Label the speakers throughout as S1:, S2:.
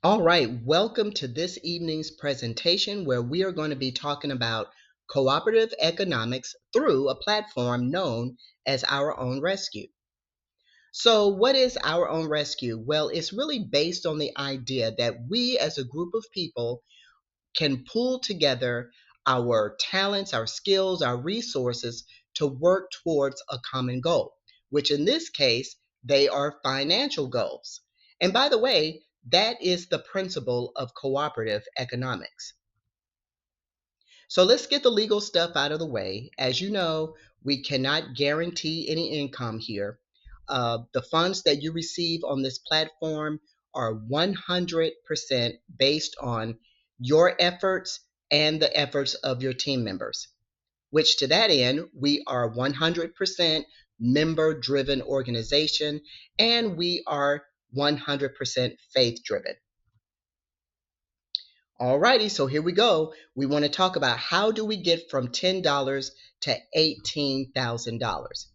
S1: All right, welcome to this evening's presentation where we are going to be talking about cooperative economics through a platform known as Our Own Rescue. So, what is Our Own Rescue? Well, it's really based on the idea that we as a group of people can pull together our talents, our skills, our resources to work towards a common goal, which in this case, they are financial goals. And by the way, that is the principle of cooperative economics. So let's get the legal stuff out of the way. As you know, we cannot guarantee any income here. The funds that you receive on this platform are 100% based on your efforts and the efforts of your team members, which to that end, we are 100% member driven organization and we are 100% faith driven. Alrighty, so here we go. We want to talk about how do we get from $10 to $18,000.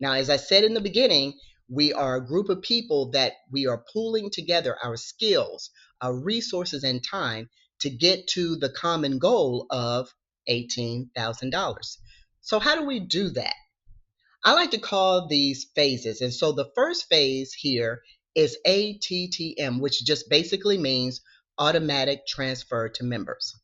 S1: Now, as I said in the beginning, we are a group of people that we are pooling together our skills, our resources, and time to get to the common goal of $18,000. So, how do we do that? I like to call these phases. And so the first phase here is ATTM, which just basically means automatic transfer to members.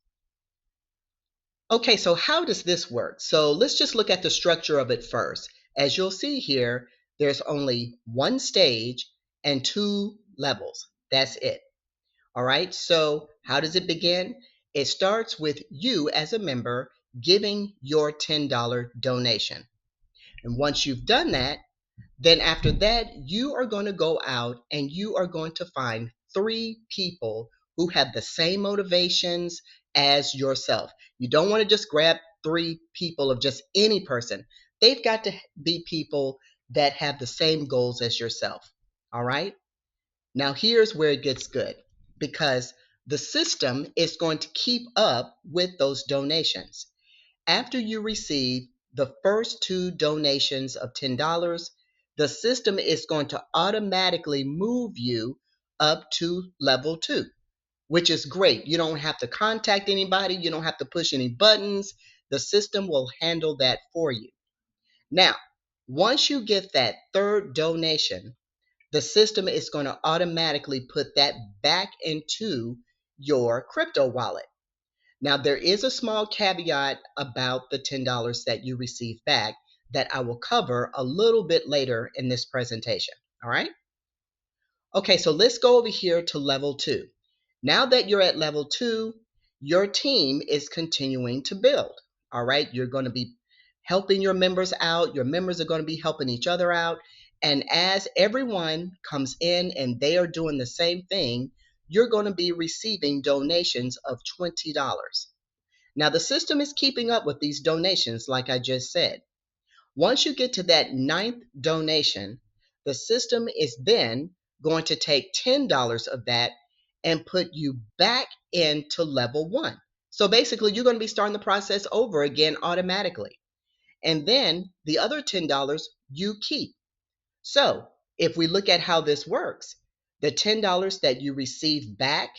S1: Okay, so how does this work? So let's just look at the structure of it first. As you'll see here, there's only one stage and two levels. That's it. All right, so how does it begin? It starts with you as a member giving your $10 donation. And once you've done that, then after that, you are going to go out and you are going to find three people who have the same motivations as yourself. You don't want to just grab three people of just any person. They've got to be people that have the same goals as yourself. All right? Now, here's where it gets good because the system is going to keep up with those donations. After you receive the first two donations of $10, the system is going to automatically move you up to level 2, which is great. You don't have to contact anybody, you don't have to push any buttons. The system will handle that for you. Now, once you get that third donation, the system is going to automatically put that back into your crypto wallet. Now, there is a small caveat about the $10 that you receive back that I will cover a little bit later in this presentation. All right? Okay, so let's go over here to level 2. Now that you're at level 2, your team is continuing to build. All right? You're going to be helping your members out. Your members are going to be helping each other out. And as everyone comes in and they are doing the same thing, you're going to be receiving donations of $20. Now, the system is keeping up with these donations, like I just said. Once you get to that ninth donation, the system is then going to take $10 of that and put you back into level 1. So basically, you're going to be starting the process over again automatically. And then the other $10 you keep. So if we look at how this works, the $10 that you receive back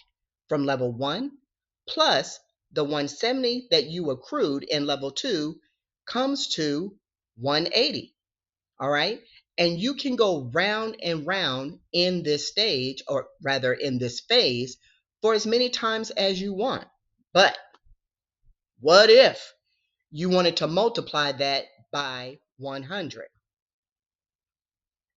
S1: from level 1 plus the 170 that you accrued in level 2 comes to 180. All right. And you can go round and round in this stage, or rather in this phase, for as many times as you want. But what if you wanted to multiply that by 100?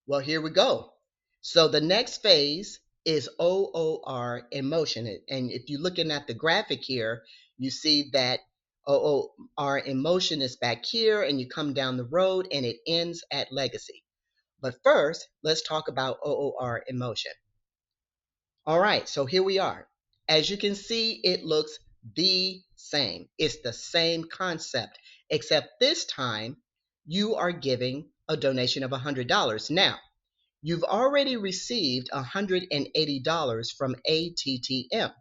S1: Well, here we go. So the next phase is OOR in motion. And if you're looking at the graphic here, you see that OOR in motion is back here and you come down the road and it ends at legacy. But first, let's talk about OOR in motion. All right, so here we are. As you can see, it looks the same. It's the same concept, except this time you are giving a donation of $100. Now, you've already received $180 from ATTM.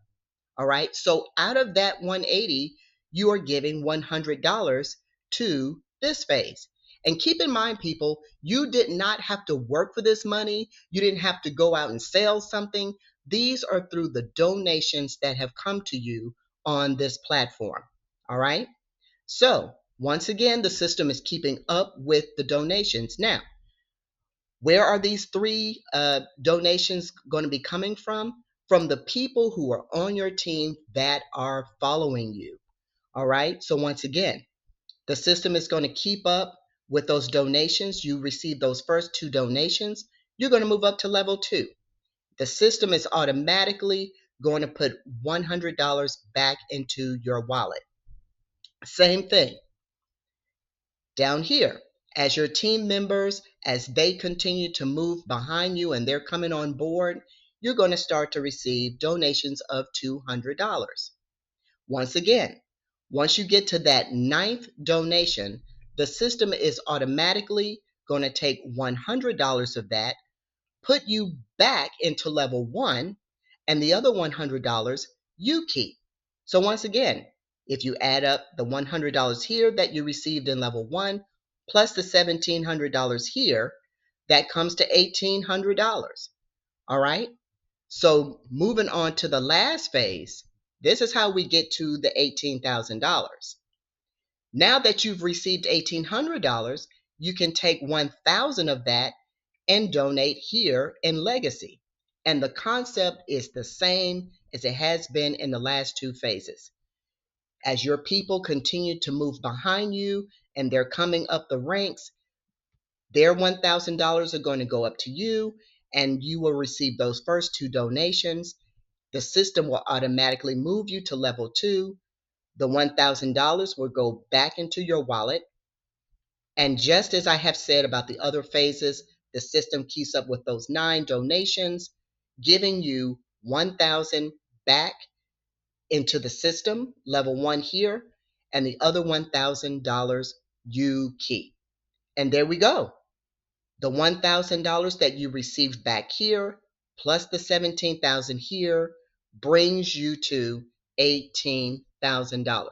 S1: All right, so out of that 180, you are giving $100 to this phase. And keep in mind, people, you did not have to work for this money. You didn't have to go out and sell something. These are through the donations that have come to you on this platform. All right. So once again, the system is keeping up with the donations. Now, where are these three donations going to be coming from? From the people who are on your team that are following you. All right. So once again, the system is going to keep up with those donations. You receive those first two donations, you're going to move up to level 2. The system is automatically going to put $100 back into your wallet. Same thing down here. As your team members, as they continue to move behind you and they're coming on board, you're going to start to receive donations of $200. Once again, once you get to that ninth donation, the system is automatically going to take $100 of that, put you back into level 1, and the other $100 you keep. So once again, if you add up the $100 here that you received in level 1 plus the $1,700 here, that comes to $1,800. All right? So moving on to the last phase, this is how we get to the $18,000. Now that you've received $1,800, you can take 1,000 of that and donate here in Legacy. And the concept is the same as it has been in the last two phases. As your people continue to move behind you and they're coming up the ranks, their $1,000 are going to go up to you, and you will receive those first two donations. The system will automatically move you to level 2. The $1,000 will go back into your wallet. And just as I have said about the other phases, the system keeps up with those 9 donations, giving you 1,000 back into the system, level 1 here, and the other $1,000 you keep. And there we go. The $1,000 that you received back here plus the $17,000 here brings you to $18,000.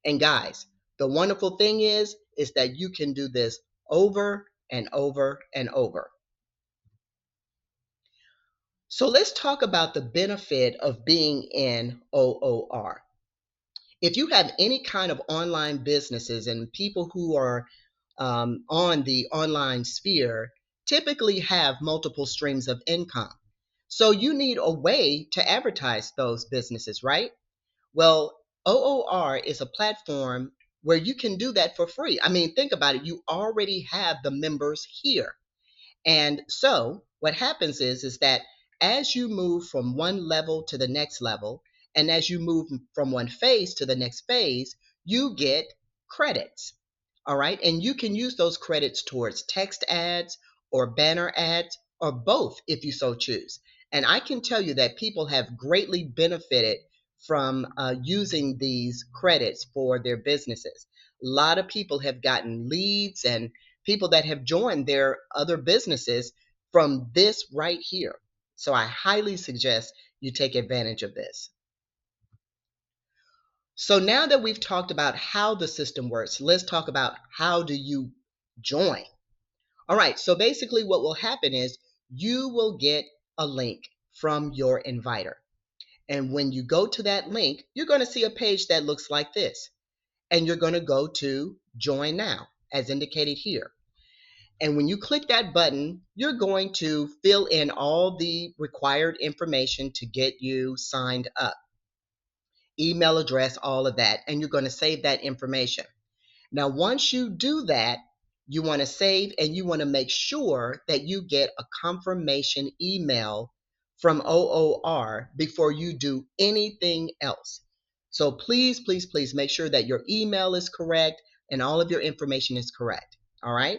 S1: And guys, the wonderful thing is that you can do this over and over and over. So let's talk about the benefit of being in OOR. If you have any kind of online businesses and people who are on the online sphere typically have multiple streams of income. So you need a way to advertise those businesses, right? Well, OOR is a platform where you can do that for free. I mean, think about it. You already have the members here. And so what happens is that as you move from one level to the next level, and as you move from one phase to the next phase, you get credits. All right. And you can use those credits towards text ads or banner ads or both if you so choose. And I can tell you that people have greatly benefited from using these credits for their businesses. A lot of people have gotten leads and people that have joined their other businesses from this right here. So I highly suggest you take advantage of this. So now that we've talked about how the system works, let's talk about how do you join. All right, so basically what will happen is you will get a link from your inviter. And when you go to that link, you're going to see a page that looks like this. And you're going to go to Join Now, as indicated here. And when you click that button, you're going to fill in all the required information to get you signed up. Email address, all of that, and you're going to save that information. Now, once you do that, you want to save and you want to make sure that you get a confirmation email from OOR before you do anything else. So please, please, please make sure that your email is correct and all of your information is correct. All right.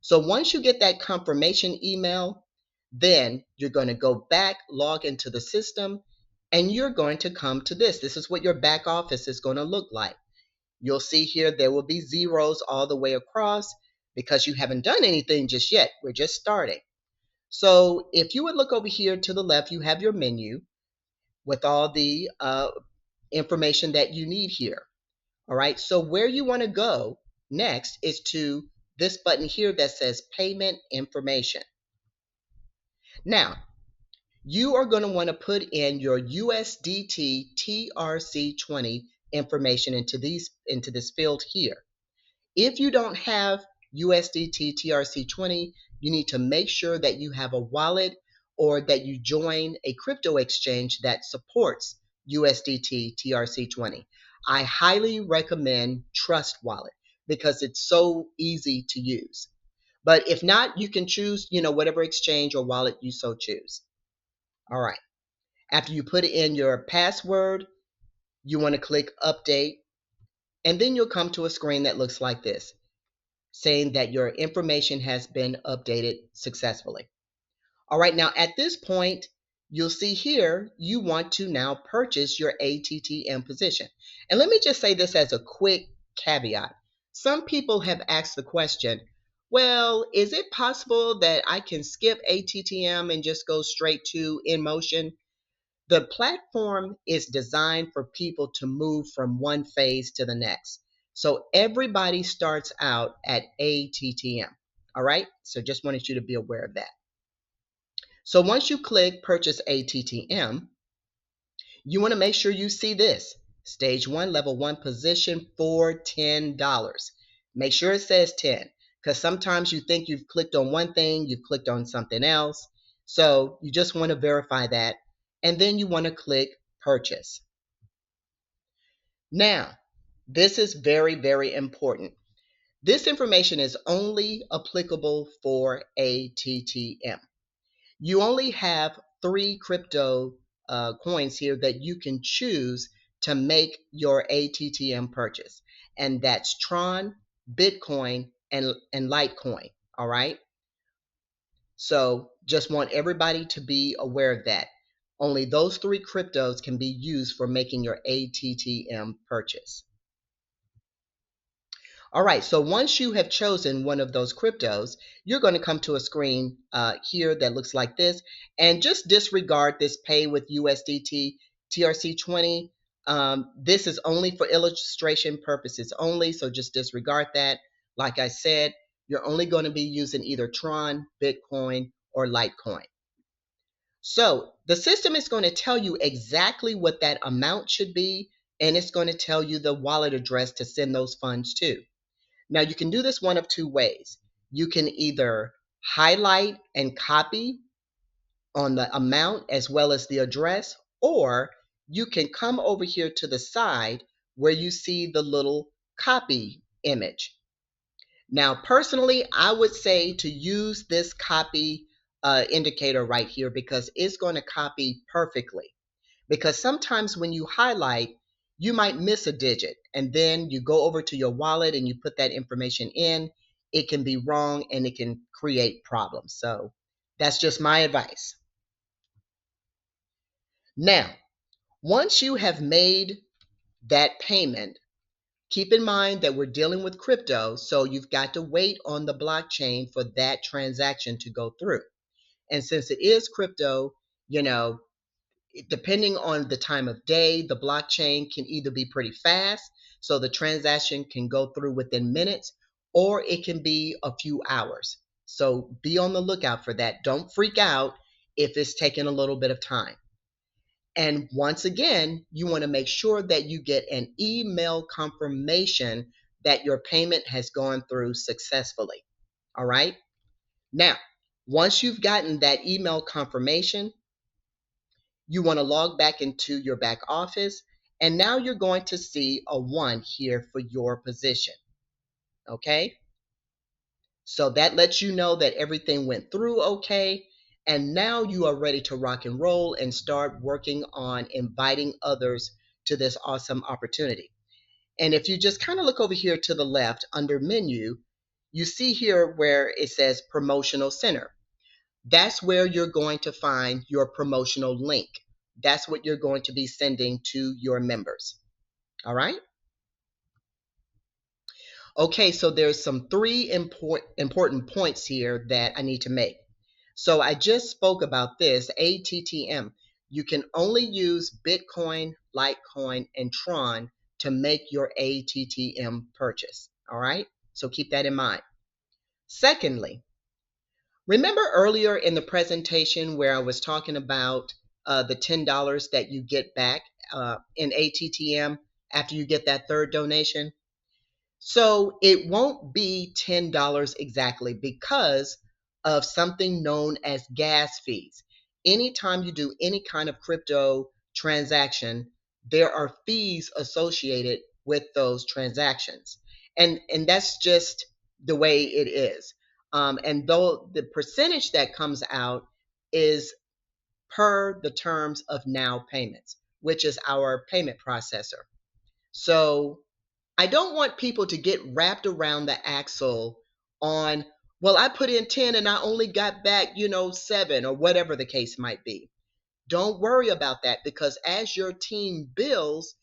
S1: So once you get that confirmation email, then you're going to go back, log into the system, and you're going to come to this. This is what your back office is going to look like. You'll see here there will be zeros all the way across because you haven't done anything just yet. We're just starting. So if you would look over here to the left, you have your menu with all the information that you need here. All right, so where you want to go next is to this button here that says Payment Information. Now, you are going to want to put in your USDT TRC20 information into this field here. If you don't have USDT TRC20, you need to make sure that you have a wallet or that you join a crypto exchange that supports USDT TRC20. I highly recommend Trust Wallet because it's so easy to use. But if not, you can choose, whatever exchange or wallet you so choose. All right. After you put in your password, you want to click update, and then you'll come to a screen that looks like this, saying that your information has been updated successfully. All right, now at this point, you'll see here you want to now purchase your ATTM position. And let me just say this as a quick caveat. Some people have asked the question, well, is it possible that I can skip ATTM and just go straight to InMotion? The platform is designed for people to move from one phase to the next. So everybody starts out at ATTM. All right, so just wanted you to be aware of that. So once you click purchase ATTM, you want to make sure you see this stage 1, level 1 position for $10. Make sure it says 10 because sometimes you think you've clicked on one thing, you've clicked on something else. So you just want to verify that, and then you want to click purchase. Now, this is very, very important. This information is only applicable for ATTM. You only have 3 crypto coins here that you can choose to make your ATTM purchase, and that's Tron, Bitcoin, and Litecoin. All right. So just want everybody to be aware of that. Only those 3 cryptos can be used for making your ATTM purchase. All right, so once you have chosen one of those cryptos, you're going to come to a screen here that looks like this, and just disregard this pay with USDT TRC20. This is only for illustration purposes only, so just disregard that. Like I said, you're only going to be using either Tron, Bitcoin, or Litecoin. So the system is going to tell you exactly what that amount should be, and it's going to tell you the wallet address to send those funds to. Now you can do this one of 2 ways. You can either highlight and copy on the amount as well as the address, or you can come over here to the side where you see the little copy image. Now, personally, I would say to use this copy indicator right here because it's going to copy perfectly. Because sometimes when you highlight, you might miss a digit, and then you go over to your wallet and you put that information in. It can be wrong and it can create problems. So that's just my advice. Now, once you have made that payment, keep in mind that we're dealing with crypto, so you've got to wait on the blockchain for that transaction to go through. And since it is crypto, you know, depending on the time of day, the blockchain can either be pretty fast, so the transaction can go through within minutes, or it can be a few hours. So be on the lookout for that. Don't freak out if it's taking a little bit of time. And once again, you want to make sure that you get an email confirmation that your payment has gone through successfully. All right. Now, once you've gotten that email confirmation, you want to log back into your back office, and now you're going to see a 1 here for your position. Okay, so that lets you know that everything went through okay, and now you are ready to rock and roll and start working on inviting others to this awesome opportunity. And if you just kind of look over here to the left under menu, you see here where it says promotional center. That's where you're going to find your promotional link. That's what you're going to be sending to your members. All right? Okay, so there's some 3 important points here that I need to make. So I just spoke about this, ATTM. You can only use Bitcoin, Litecoin, and Tron to make your ATTM purchase. All right? So keep that in mind. Secondly, Remember earlier in the presentation where I was talking about the $10 that you get back in ATTM after you get that third donation? So it won't be $10 exactly because of something known as gas fees. Anytime you do any kind of crypto transaction, there are fees associated with those transactions. And that's just the way it is. And though the percentage that comes out is per the terms of Now Payments, which is our payment processor. So I don't want people to get wrapped around the axle on, well, I put in 10 and I only got back, 7 or whatever the case might be. Don't worry about that because as your team builds,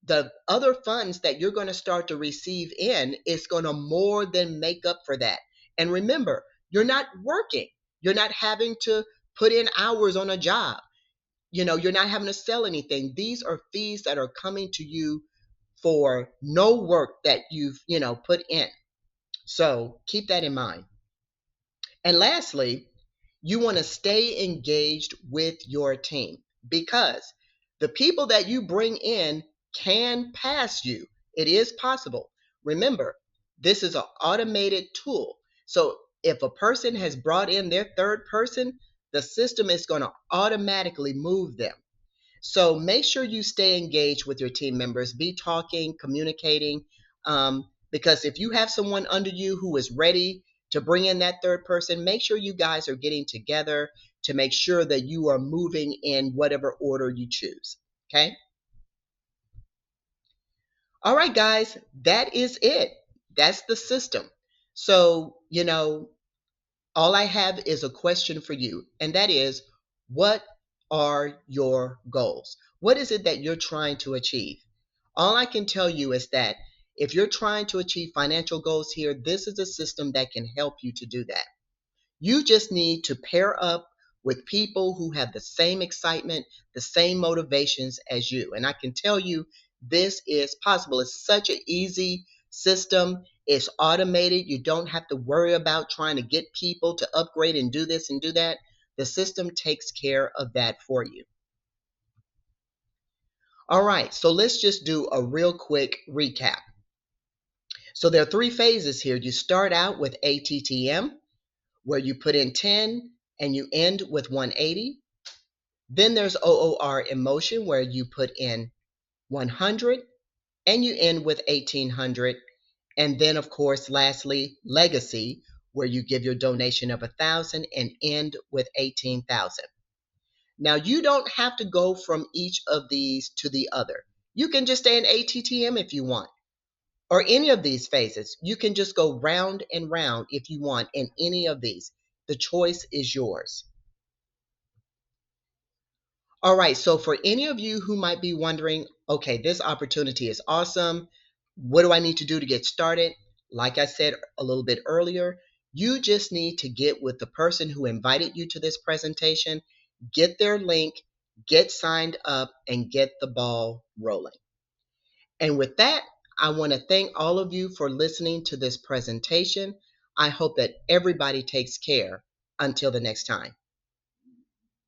S1: the other funds that you're going to start to receive in is going to more than make up for that. And remember, you're not working. You're not having to put in hours on a job. You're not having to sell anything. These are fees that are coming to you for no work that you've, put in. So keep that in mind. And lastly, you want to stay engaged with your team because the people that you bring in can pass you. It is possible. Remember, this is an automated tool. So if a person has brought in their third person, the system is going to automatically move them. So make sure you stay engaged with your team members, be talking, communicating, because if you have someone under you who is ready to bring in that third person, make sure you guys are getting together to make sure that you are moving in whatever order you choose. Okay? All right, guys, that is it. That's the system. So, all I have is a question for you, and that is, what are your goals? What is it that you're trying to achieve? All I can tell you is that if you're trying to achieve financial goals here, this is a system that can help you to do that. You just need to pair up with people who have the same excitement, the same motivations as you. And I can tell you this is possible. It's such an easy system. It's automated. You don't have to worry about trying to get people to upgrade and do this and do that. The system takes care of that for you. All right, so let's just do a real quick recap. So there are 3 phases here. You start out with ATTM, where you put in 10 and you end with 180. Then there's OOR emotion, where you put in 100 and you end with 1800. And then, of course, lastly, legacy, where you give your donation of 1,000 and end with 18,000. Now, you don't have to go from each of these to the other. You can just stay in ATTM if you want, or any of these phases. You can just go round and round if you want in any of these. The choice is yours. All right, so for any of you who might be wondering, okay, this opportunity is awesome. What do I need to do to get started? Like I said a little bit earlier, you just need to get with the person who invited you to this presentation, get their link, get signed up, and get the ball rolling. And with that, I want to thank all of you for listening to this presentation. I hope that everybody takes care. Until the next time.